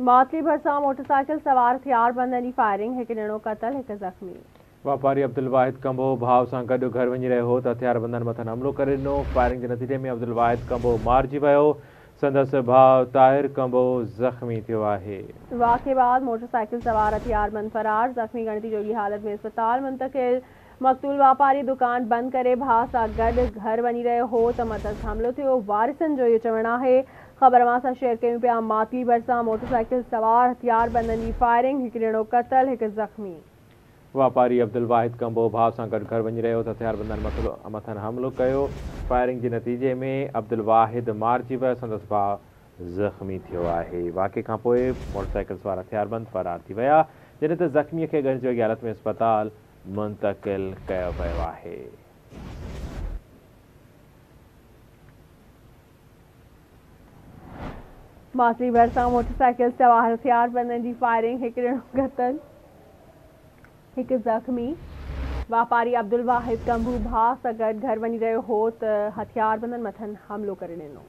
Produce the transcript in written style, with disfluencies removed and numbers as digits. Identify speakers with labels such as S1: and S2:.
S1: Matali भरसा motorcycle सवार हथियार बंदनी firing हिकु ॼणो क़तल हिकु ज़ख़्मी।
S2: वापारी अब्दुल वाहिद कंबो भाउ सां गॾु घर वञी रहियो हो त हथियार बंदनि मथां हमलो करे ॾिनो। फायरिंग जे नतीजे में अब्दुल वाहिद कंबो मारिजी वियो। संदसि भाउ ताहिर कंबो ज़ख़्मी थियो आहे।
S1: वाक़े बाद मोटरसाइकिल सवार हथियारबंद फरार, ज़ख़्मी गणती जोगी हालत में अस्पताल मुंतकिल। मक़तूल वापारी दुकान बंद करे भाउ सां गॾु घर वञी रहियो हो त मथस हमलो थियो। वारिसनि जो इहो चवणु आहे। ख़बर असां शेयर कयूं पिया। मातली भरिसां मोटरसाइकिल सवार हथियार बंदनि जी फायरिंग, हिकु ॼणो क़तल हिकु ज़ख़्मी।
S2: वापारी अब्दुल वाहिद कंबो भाउ सां गॾु घर वञी रहियो त हथियार बंदनि मथां हमलो कयो। फायरिंग जे नतीजे में अब्दुल वाहिद मारिजी वियो, संदसि भाउ ज़ख़्मी थियो आहे। वाक़े खां पोइ मोटरसाइकिल सवार हथियारबंद फरार थी विया, जॾहिं त ज़ख़्मीअ खे गंज जोगी हालत में अस्पताल मुंतकिल कयो वियो आहे।
S1: मातली भरिसां मोटरसाइकिल सवार हथियार बंदनि जी फायरिंग, हिकु ॼणो क़तल हिकु ज़ख़्मी। वापारी अब्दुल वाहिद कंबो भाउ सां गॾु घर वञी रहियो हो त हथियार बंदनि मथां हमलो करे ॾिनो।